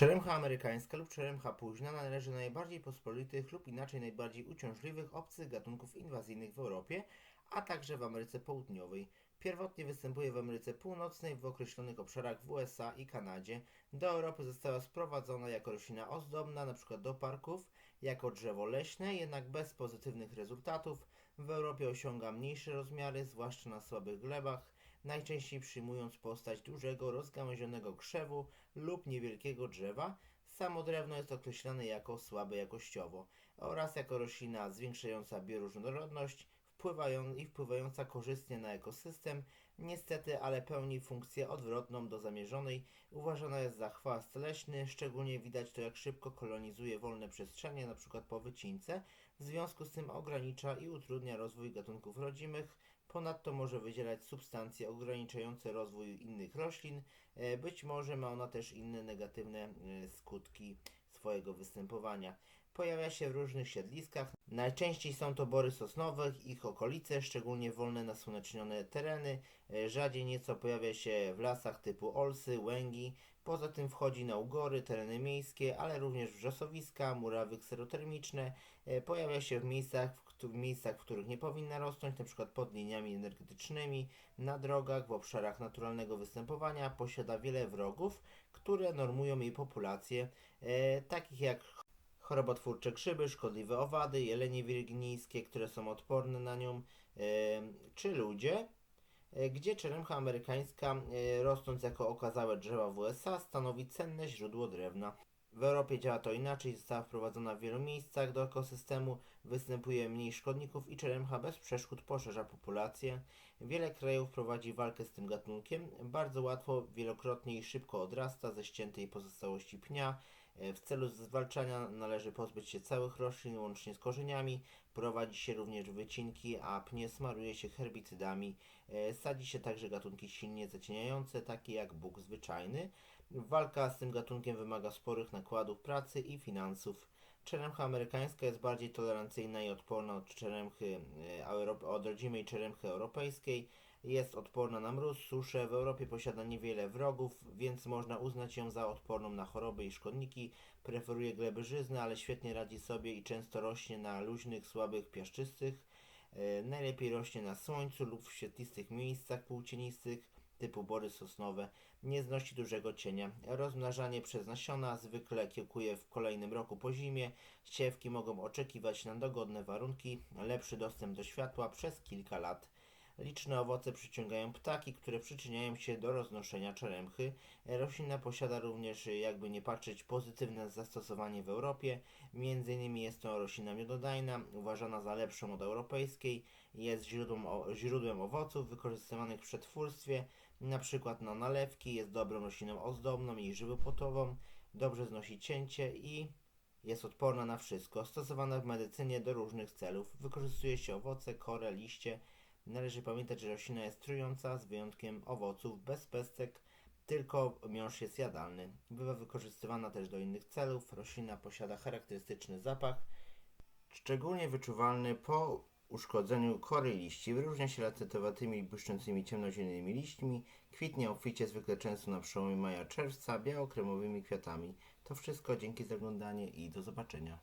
Czeremcha amerykańska lub czeremcha późna należy do najbardziej pospolitych lub inaczej najbardziej uciążliwych obcych gatunków inwazyjnych w Europie, a także w Ameryce Południowej. Pierwotnie występuje w Ameryce Północnej w określonych obszarach w USA i Kanadzie. Do Europy została sprowadzona jako roślina ozdobna, np. do parków, jako drzewo leśne, jednak bez pozytywnych rezultatów. W Europie osiąga mniejsze rozmiary, zwłaszcza na słabych glebach, najczęściej przyjmując postać dużego, rozgałęzionego krzewu lub niewielkiego drzewa. Samo drewno jest określane jako słabe jakościowo oraz jako roślina zwiększająca bioróżnorodność wpływająca korzystnie na ekosystem. Niestety, ale pełni funkcję odwrotną do zamierzonej. Uważana jest za chwast leśny, szczególnie widać to jak szybko kolonizuje wolne przestrzenie, np. po wycince. W związku z tym ogranicza i utrudnia rozwój gatunków rodzimych. Ponadto może wydzielać substancje ograniczające rozwój innych roślin. Być może ma ona też inne negatywne skutki swojego występowania. Pojawia się w różnych siedliskach. Najczęściej są to bory sosnowe, ich okolice, szczególnie wolne nasłonecznione tereny. Rzadziej nieco pojawia się w lasach typu olsy, łęgi. Poza tym wchodzi na ugory, tereny miejskie, ale również wrzosowiska, murawy kserotermiczne. Pojawia się w miejscach, w których nie powinna rosnąć, np. pod liniami energetycznymi, na drogach, w obszarach naturalnego występowania. Posiada wiele wrogów, które normują jej populację, takich jak chorobotwórcze grzyby, szkodliwe owady, jelenie wirginijskie, które są odporne na nią, czy ludzie, gdzie czeremcha amerykańska, rosnąc jako okazałe drzewa w USA, stanowi cenne źródło drewna. W Europie działa to inaczej, została wprowadzona w wielu miejscach do ekosystemu, występuje mniej szkodników i czeremcha bez przeszkód poszerza populację. Wiele krajów prowadzi walkę z tym gatunkiem, bardzo łatwo, wielokrotnie i szybko odrasta ze ściętej pozostałości pnia. W celu zwalczania należy pozbyć się całych roślin łącznie z korzeniami, prowadzi się również wycinki, a pnie smaruje się herbicydami. Sadzi się także gatunki silnie zacieniające, takie jak buk zwyczajny. Walka z tym gatunkiem wymaga sporych nakładów pracy i finansów. Czeremcha amerykańska jest bardziej tolerancyjna i odporna od rodzimej czeremchy europejskiej. Jest odporna na mróz, suszę. W Europie posiada niewiele wrogów, więc można uznać ją za odporną na choroby i szkodniki. Preferuje gleby żyzne, ale świetnie radzi sobie i często rośnie na luźnych, słabych, piaszczystych. Najlepiej rośnie na słońcu lub w świetlistych miejscach półcienistych typu bory sosnowe. Nie znosi dużego cienia. Rozmnażanie przez nasiona zwykle kiełkuje w kolejnym roku po zimie. Siewki mogą oczekiwać na dogodne warunki, lepszy dostęp do światła przez kilka lat. Liczne owoce przyciągają ptaki, które przyczyniają się do roznoszenia czeremchy. Roślina posiada również, jakby nie patrzeć, pozytywne zastosowanie w Europie. Między innymi jest to roślina miododajna, uważana za lepszą od europejskiej. Jest źródłem owoców wykorzystywanych w przetwórstwie, np. na nalewki. Jest dobrą rośliną ozdobną i żywopłotową. Dobrze znosi cięcie i jest odporna na wszystko. Stosowana w medycynie do różnych celów. Wykorzystuje się owoce, korę, liście. Należy pamiętać, że roślina jest trująca, z wyjątkiem owoców bez pestek, tylko miąższ jest jadalny. Bywa wykorzystywana też do innych celów. Roślina posiada charakterystyczny zapach, szczególnie wyczuwalny po uszkodzeniu kory liści. Wyróżnia się lancetowatymi i błyszczącymi ciemnozielonymi liśćmi. Kwitnie obficie, zwykle często na przełomie maja-czerwca, biało-kremowymi kwiatami. To wszystko, dzięki za oglądanie i do zobaczenia.